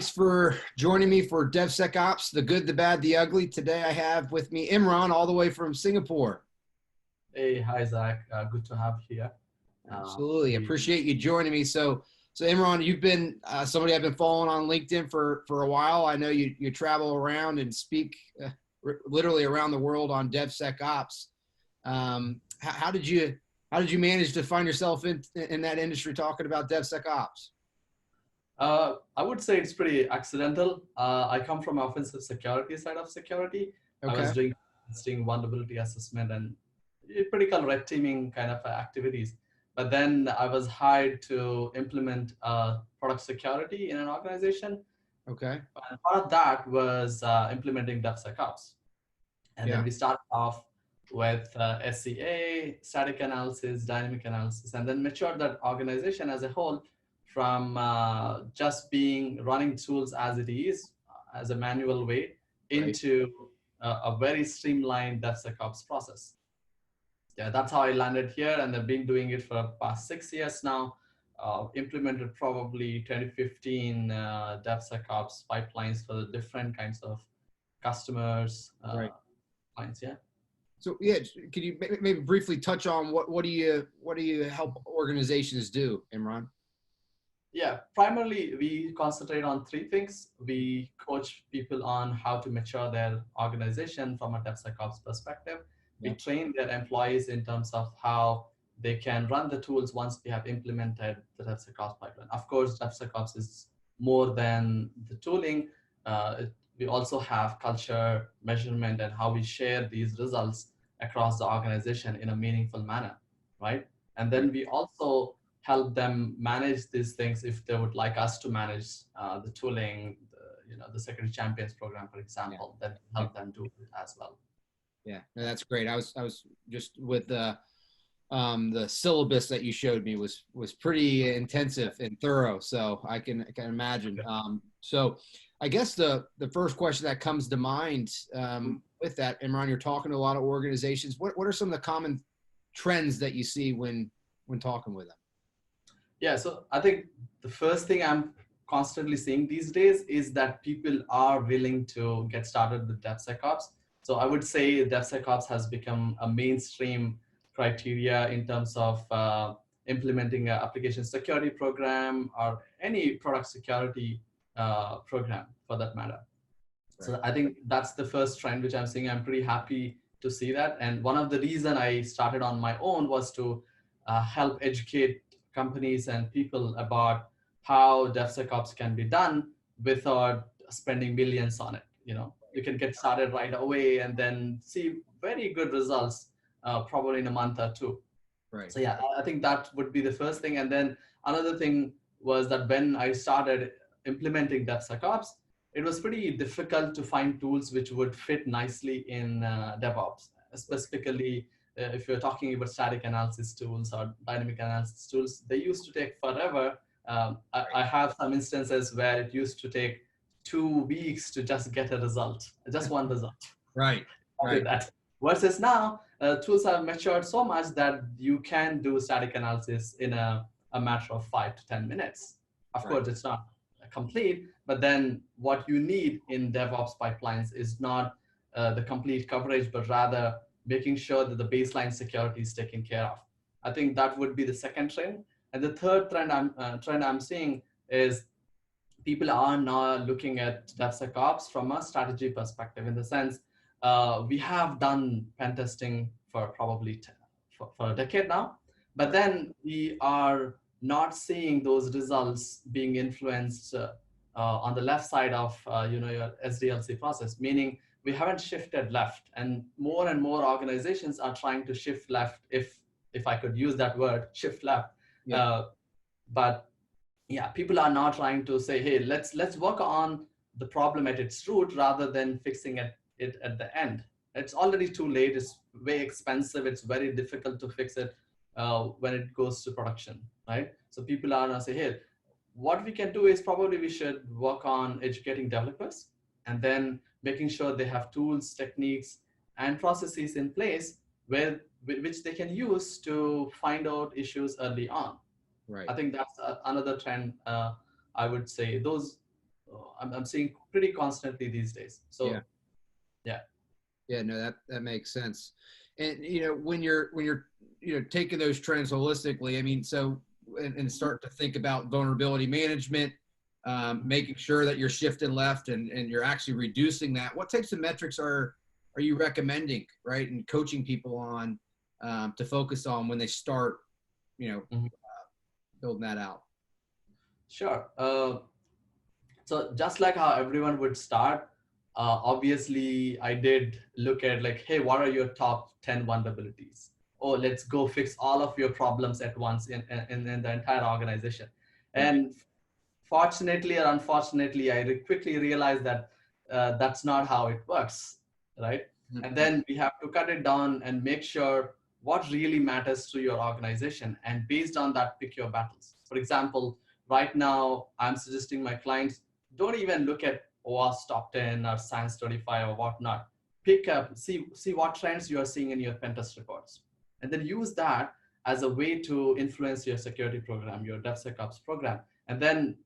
Thanks for joining me for DevSecOps, the good, the bad, the ugly. Today I have with me Imran, all the way from Singapore. Hey, hi Zach. Good to have you here. Absolutely, We, appreciate you joining me. So Imran, you've been somebody I've been following on LinkedIn for a while. I know you travel around and speak literally around the world on DevSecOps. How did you manage to find yourself in that industry talking about DevSecOps? I would say it's pretty accidental. I come from offensive security side of security. I was Okay. doing testing, vulnerability assessment, and pretty cool red teaming kind of activities. But then I was hired to implement product security in an organization. Okay. And part of that was implementing DevSecOps. And then Yeah. we start off with SCA, static analysis, dynamic analysis, and then mature that organization as a whole from just being running tools as it is, as a manual way, Right. into a very streamlined DevSecOps process. Yeah, that's how I landed here, and I've been doing it for the past 6 years now. Implemented probably 2015 DevSecOps pipelines for the different kinds of customers, Right. clients. Yeah. So yeah, could you maybe briefly touch on what do you help organizations do, Imran? Yeah, primarily we concentrate on three things. We coach people on how to mature their organization from a DevSecOps perspective. Yeah. We train their employees in terms of how they can run the tools once we have implemented the DevSecOps pipeline. Of course, DevSecOps is more than the tooling. We also have culture, measurement, and how we share these results across the organization in a meaningful manner, right? And then we also help them manage these things if they would like us to manage the tooling, the Security Champions program, for Yeah. example, that Yeah. help them do it as well. Yeah. No, that's great. I was just with the syllabus that you showed me was pretty intensive and thorough. So I can imagine. So I guess the first question that comes to mind with that, Imran, you're talking to a lot of organizations. What are some of the common trends that you see when talking with them? Yeah, so I think the first thing I'm constantly seeing these days is that people are willing to get started with DevSecOps. So I would say DevSecOps has become a mainstream criteria in terms of implementing an application security program or any product security program for that matter. Right. So I think that's the first trend which I'm seeing. I'm pretty happy to see that. And one of the reason I started on my own was to help educate companies and people about how DevSecOps can be done without spending millions on it. You can get started right away and then see very good results probably in a month or two. Right. So yeah, I think that would be the first thing. And then another thing was that when I started implementing DevSecOps, it was pretty difficult to find tools which would fit nicely in DevOps, specifically if you're talking about static analysis tools or dynamic analysis tools. They used to take forever. I have some instances where it used to take 2 weeks to just get a result, just one result. Right. Right. That. Versus now, tools have matured so much that you can do static analysis in a matter of 5 to 10 minutes. Of course, it's not complete, but then what you need in DevOps pipelines is not the complete coverage, but rather making sure that the baseline security is taken care of. I think that would be the second trend. And the third trend I'm seeing is people are now looking at DevSecOps from a strategy perspective, in the sense we have done pen testing for probably for a decade now, but then we are not seeing those results being influenced on the left side of your SDLC process, meaning we haven't shifted left, and more organizations are trying to shift left, if I could use that word, shift left. Yeah. But yeah, people are now trying to say, hey, let's work on the problem at its root rather than fixing it at the end. It's already too late. It's way expensive. It's very difficult to fix it when it goes to production, right? So people are now say, hey, what we can do is probably we should work on educating developers and then making sure they have tools, techniques, and processes in place which they can use to find out issues early on. Right. I think that's another trend. I would say those I'm seeing pretty constantly these days. So Yeah. yeah. Yeah, no, that makes sense. And when you're taking those trends holistically, I mean, so and start to think about vulnerability management, making sure that you're shifting left and you're actually reducing that. What types of metrics are you recommending, right, and coaching people on to focus on when they start, Mhm. building that out? Sure. So just like how everyone would start, obviously I did look at like, hey, what are your top 10 vulnerabilities? Oh, let's go fix all of your problems at once in the entire organization. Right. And fortunately or unfortunately, I quickly realized that that's not how it works, right? And Mhm. then we have to cut it down and make sure what really matters to your organization. And based on that, pick your battles. For example, right now, I'm suggesting my clients don't even look at OWASP top 10 or Science 25 or whatnot. Pick up, see what trends you are seeing in your pen test reports, and then use that as a way to influence your security program, your DevSecOps program. And then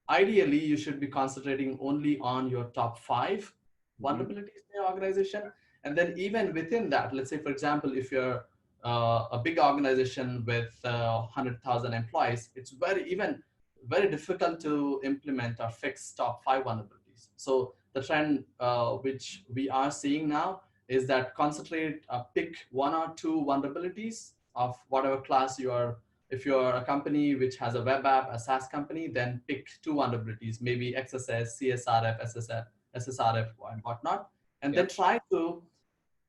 ideally, you should be concentrating only on your top 5 Mhm. vulnerabilities in your organization. And then even within that, let's say, for example, if you're a big organization with 100,000 employees, it's very difficult to implement or fix top 5 vulnerabilities. So the trend which we are seeing now is that concentrate, pick 1 or 2 vulnerabilities of whatever class you are. If you're a company which has a web app, a SaaS company, then pick 2 vulnerabilities, maybe XSS, CSRF, SSRF, and whatnot, and Yeah. then try to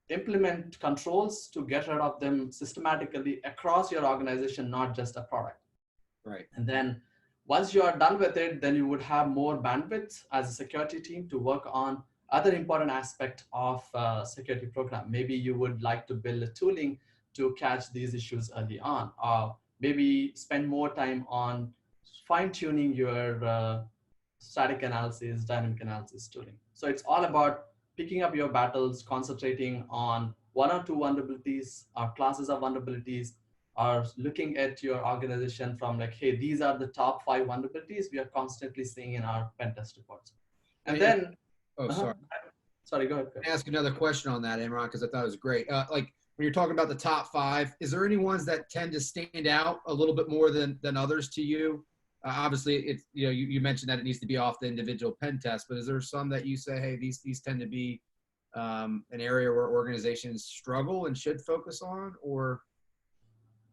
implement controls to get rid of them systematically across your organization, not just a product. Right. And then once you are done with it, then you would have more bandwidth as a security team to work on other important aspect of security program. Maybe you would like to build a tooling to catch these issues early on, or maybe spend more time on fine tuning your static analysis, dynamic analysis tooling. So it's all about picking up your battles, concentrating on 1 or 2 vulnerabilities or classes of vulnerabilities, or looking at your organization from like, hey, these are the top 5 vulnerabilities we are constantly seeing in our pen test reports. And And, then, oh, uh-huh, sorry. sorry, go ahead. Ask another question on that, Imran, because I thought it was great. Like when you're talking about the top 5, is there any ones that tend to stand out a little bit more than others to you? Obviously, it's you mentioned that it needs to be off the individual pen test, but is there some that you say, hey, these tend to be an area where organizations struggle and should focus on, or?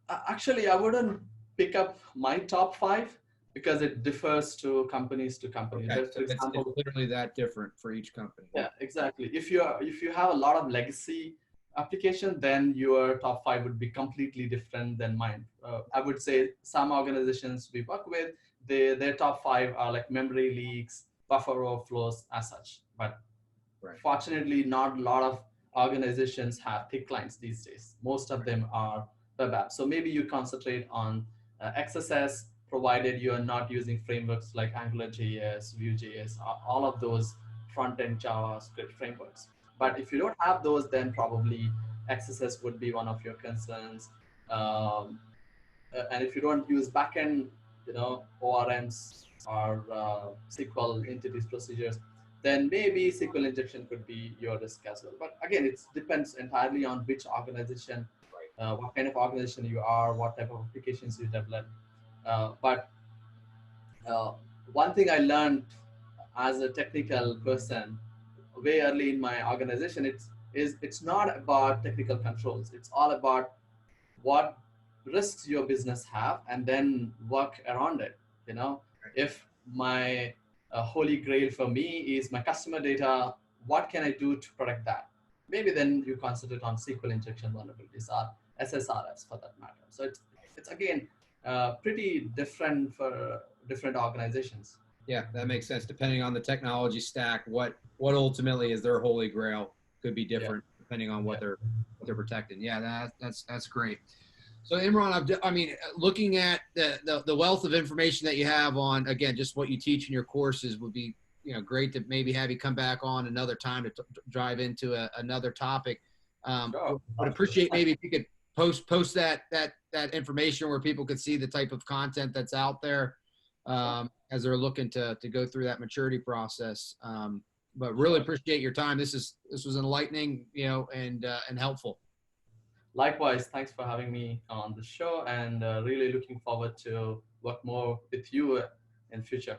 Actually, I wouldn't pick up my top 5 because it differs to companies to company. Okay, That, so for it's example, literally that different for each company. yeah, exactly. If you have a lot of legacy application, then your top 5 would be completely different than mine. I would say some organizations we work with, their top 5 are like memory leaks, buffer overflows, as such. But Right. fortunately, not a lot of organizations have thick clients these days. Most of them are web apps. So maybe you concentrate on XSS, provided you are not using frameworks like AngularJS, Vue.js, all of those front-end JavaScript frameworks. But if you don't have those, then probably XSS would be one of your concerns. Um, and if you don't use backend, ORMs or SQL entities procedures, then maybe SQL injection could be your risk as well. But again, it depends entirely on which organization, what kind of organization you are, what type of applications you develop. But uh, one thing I learned as a technical person way early in my organization, it's not about technical controls. It's all about what risks your business have and then work around it. If my holy grail for me is my customer data, what can I do to protect that? Maybe then you concentrate on SQL injection vulnerabilities or SSRFs for that matter. So it's again pretty different for different organizations. Yeah, that makes sense. Depending on the technology stack, what ultimately is their holy grail could be Yeah, different depending on yeah. what they're protecting. Yeah, that's great. So Imran, I mean, looking at the wealth of information that you have on, again, just what you teach in your courses would be, great to maybe have you come back on another time to drive into another topic. Sure. Would appreciate maybe if you could post that information where people could see the type of content that's out there. as they're looking to go through that maturity process. But really appreciate your time. This was enlightening, and helpful. Likewise, thanks for having me on the show, and really looking forward to work more with you in future.